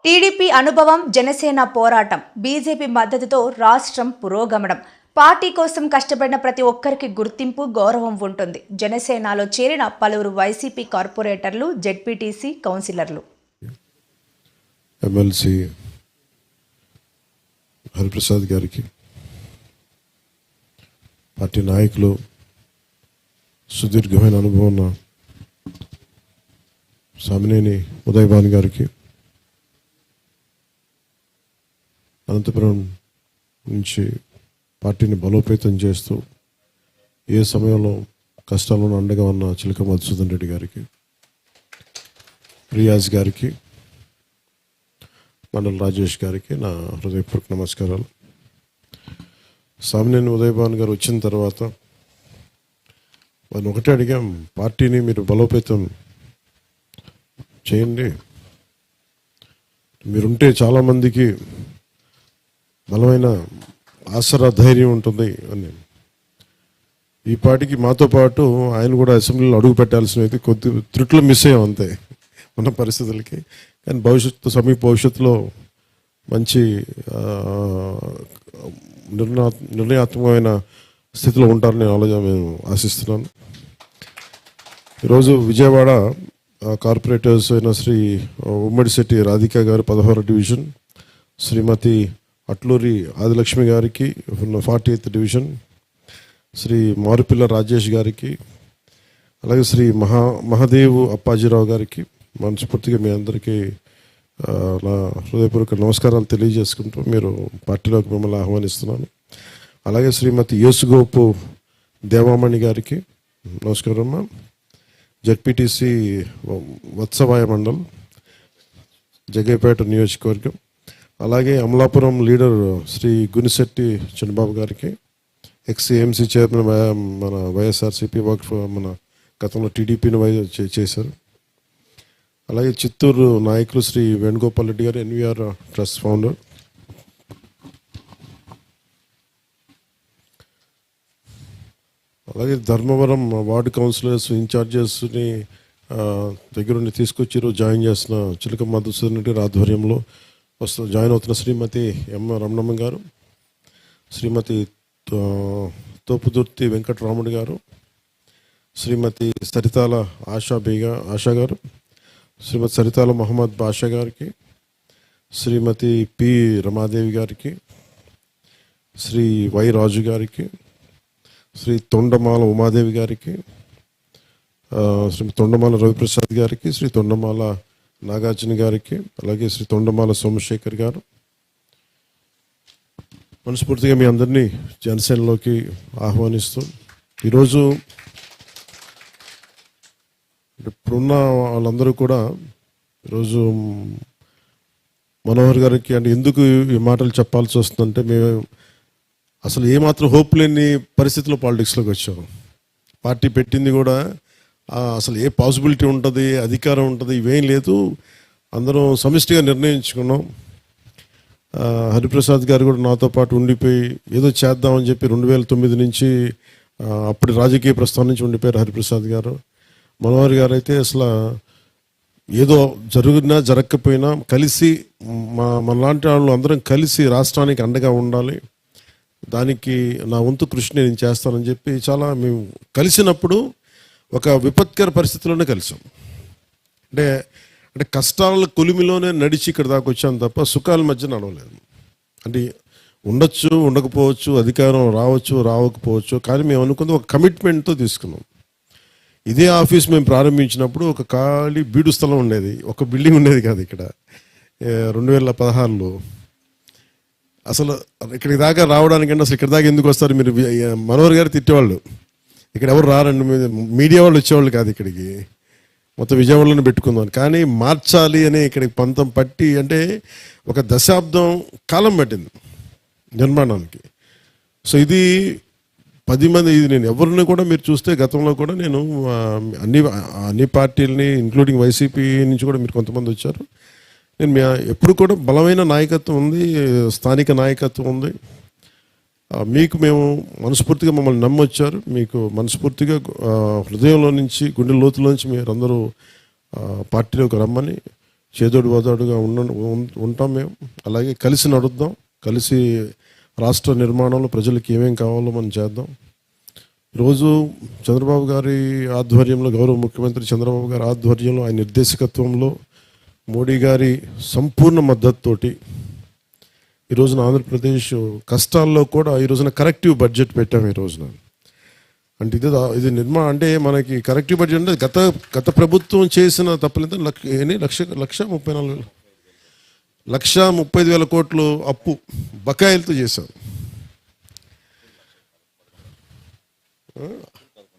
TDP అనుభవం, జనసేన పోరాటం, BJP మద్దతుతో రాష్ట్రం పురోగమనం. పార్టీ కోసం కష్టపడిన ప్రతి ఒక్కరికి గుర్తింపు, గౌరవం ఉంటుంది. జనసేనలో చేరిన పలువురు వైసీపీ కార్పొరేటర్లు, జెడ్పీటీసీ కౌన్సిలర్లు. ఎమ్మెల్సీ హరిప్రసాద్ గారికి, పార్టీ నాయకులు, సుదీర్ఘమైన అనుభవం ఉన్న సామినేని ఉదయభాన్ గారికి, అనంతపురం నుంచి పార్టీని బలోపేతం చేస్తూ ఏ సమయంలో కష్టాలను అండగా ఉన్న చిలక మధుసూదన్ రెడ్డి గారికి, రియాజ్ గారికి, మండల రాజేష్ గారికి నా హృదయపూర్వక నమస్కారాలు. సామినేని ఉదయభాన్ గారు వచ్చిన తర్వాత మనం ఒకటే అడిగాం, పార్టీని మీరు బలోపేతం చేయండి, మీరుంటే చాలామందికి బలమైన ఆసరా, ధైర్యం ఉంటుంది అని. ఈ పార్టీకి మాతో పాటు ఆయన కూడా అసెంబ్లీలో అడుగు పెట్టాల్సినవి కొద్ది త్రుట్లు మిస్ అయ్యాం అంతే ఉన్న పరిస్థితులకి. కానీ సమీప భవిష్యత్తులో మంచి నిర్ణయాత్మకమైన స్థితిలో ఉంటారని మేము ఆశిస్తున్నాను. ఈరోజు విజయవాడ కార్పొరేటర్స్ అయిన శ్రీ ఉమ్మడిశెట్టి రాధిక గారు 16వ డివిజన్, శ్రీమతి అట్లూరి ఆదిలక్ష్మి గారికి 48th డివిజన్, శ్రీ మారుపిల్ల రాజేష్ గారికి, అలాగే శ్రీ మహాదేవ్ అప్పాజీరావు గారికి మనస్ఫూర్తిగా మీ అందరికీ నా హృదయపూర్వక నమస్కారాలు తెలియజేసుకుంటూ మీరు పార్టీలోకి మిమ్మల్ని ఆహ్వానిస్తున్నాను. అలాగే శ్రీమతి యేసుగోపు దేవామణి గారికి నమస్కారం అమ్మా, జెడ్పీటీసీ వత్సవాయ మండల్, జగ్గైపేట నియోజకవర్గం. అలాగే అమలాపురం లీడర్ శ్రీ గునిశెట్టి చంద్రబాబు గారికి, ఎక్స్ఏఎంసీ చైర్మన్ మన వైఎస్ఆర్సీపీ వర్క్ మన గతంలో టీడీపీని చేశారు. అలాగే చిత్తూరు నాయకులు శ్రీ వేణుగోపాల్ రెడ్డి గారు, ఎన్వీఆర్ ట్రస్ట్ ఫౌండర్. అలాగే ధర్మవరం వార్డు కౌన్సిలర్స్ ఇన్ఛార్జెస్ని దగ్గరుండి తీసుకొచ్చి జాయిన్ చేస్తున్న చిలక మధుసూదన్ రెడ్డి గారి ఆధ్వర్యంలో జాయిన్ అవుతున్న శ్రీమతి ఎం రమణమ్మ గారు, శ్రీమతి తోపుదుర్తి వెంకటరాముడు గారు, శ్రీమతి సరితాల ఆశా గారు, శ్రీమతి సరితాల మహమ్మద్ బాషా గారికి, శ్రీమతి పి రమాదేవి గారికి, శ్రీ వై రాజు గారికి, శ్రీ తొండమాల ఉమాదేవి గారికి, శ్రీ తొండమాల రవిప్రసాద్ గారికి, శ్రీ తొండమాల నాగార్జున గారికి, అలాగే శ్రీ తొండమాల సోమశేఖర్ గారు. మనస్ఫూర్తిగా మీ అందరినీ జనసేనలోకి ఆహ్వానిస్తూ, ఈరోజు ఇప్పుడున్న వాళ్ళందరూ కూడా ఈరోజు మనోహర్ గారికి అంటే ఎందుకు ఈ మాటలు చెప్పాల్సి వస్తుందంటే, మేము అసలు ఏమాత్రం హోప్ లేని పరిస్థితిలో పాలిటిక్స్లోకి వచ్చాము. పార్టీ పెట్టింది కూడా అసలు ఏ పాసిబిలిటీ ఉంటుంది, అధికారం ఉంటుంది, ఇవేం లేదు. అందరం సమిష్టిగా నిర్ణయించుకున్నాం. హరిప్రసాద్ గారు కూడా నాతో పాటు ఉండిపోయి ఏదో చేద్దామని చెప్పి 2009 నుంచి అప్పటి రాజకీయ ప్రస్థానం నుంచి ఉండిపోయారు హరిప్రసాద్ గారు. మనోహర్ గారు అయితే అసలు ఏదో జరిగినా జరగకపోయినా కలిసి మనలాంటి వాళ్ళు అందరం కలిసి రాష్ట్రానికి అండగా ఉండాలి, దానికి నా వంతు కృషిని నేను చేస్తానని చెప్పి చాలా మేము కలిసినప్పుడు ఒక విపత్కర పరిస్థితిలోనే కలిసాం. అంటే అంటే కష్టాల కొలిమిలోనే నడిచి ఇక్కడ దాకా వచ్చాను తప్ప సుఖాల మధ్య నడవలేదు. అంటే ఉండొచ్చు, ఉండకపోవచ్చు, అధికారం రావచ్చు, రావకపోవచ్చు, కానీ మేము అనుకుంది ఒక కమిట్మెంట్తో తీసుకున్నాం. ఇదే ఆఫీస్ మేము ప్రారంభించినప్పుడు ఒక ఖాళీ బీడు స్థలం ఉండేది, ఒక బిల్డింగ్ ఉండేది కాదు ఇక్కడ 2016లో. అసలు ఇక్కడికి దాకా రావడానికంటే అసలు ఇక్కడ దాకా ఎందుకు వస్తారు మీరు? మనోహర్ గారు తిట్టేవాళ్ళు, ఇక్కడ ఎవరు రారండి, మీడియా వాళ్ళు వచ్చేవాళ్ళు కాదు ఇక్కడికి, మొత్తం విజయవాడలోనే పెట్టుకుందాం. కానీ మార్చాలి అని ఇక్కడికి పంతం పట్టి, అంటే ఒక దశాబ్దం కాలం పట్టింది నిర్మాణానికి. సో ఇది 10 మంది, ఇది నేను ఎవరిని కూడా మీరు చూస్తే గతంలో కూడా నేను అన్ని పార్టీలని ఇంక్లూడింగ్ వైసీపీ నుంచి కూడా మీరు కొంతమంది వచ్చారు. నేను ఎప్పుడు కూడా బలమైన నాయకత్వం ఉంది, స్థానిక నాయకత్వం ఉంది. మీకు మేము మనస్ఫూర్తిగా మమ్మల్ని నమ్మొచ్చారు, మీకు మనస్ఫూర్తిగా హృదయంలో నుంచి, గుండె లోతులో నుంచి మీరు అందరూ పార్టీలోకి రమ్మని చేదోడు వాదోడుగా ఉంటాం మేము. అలాగే కలిసి నడుద్దాం, కలిసి రాష్ట్ర నిర్మాణంలో ప్రజలకు ఏమేం కావాలో మనం చేద్దాం. ఈరోజు చంద్రబాబు గారి ఆధ్వర్యంలో, గౌరవ ముఖ్యమంత్రి చంద్రబాబు గారి ఆధ్వర్యంలో, ఆయన నిర్దేశకత్వంలో, మోడీ గారి సంపూర్ణ మద్దతుతోటి ఈ రోజున ఆంధ్రప్రదేశ్ కష్టాల్లో కూడా ఈ రోజున కరెక్టివ్ బడ్జెట్ పెట్టాము. ఈ రోజున అంటే ఇది అంటే మనకి కరెక్టివ్ బడ్జెట్ అంటే గత ప్రభుత్వం చేసిన తప్పులంటే 1,35,000 కోట్లు అప్పు బకాయిలతో చేశారు.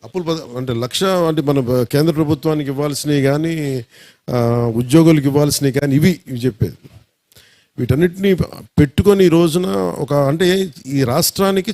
అప్పులు అంటే అంటే మన కేంద్ర ప్రభుత్వానికి ఇవ్వాల్సినవి కానీ, ఉద్యోగులకు ఇవ్వాల్సినవి కానీ ఇవి చెప్పేది. వీటన్నిటిని పెట్టుకొని ఈ రోజున అంటే ఈ రాష్ట్రానికి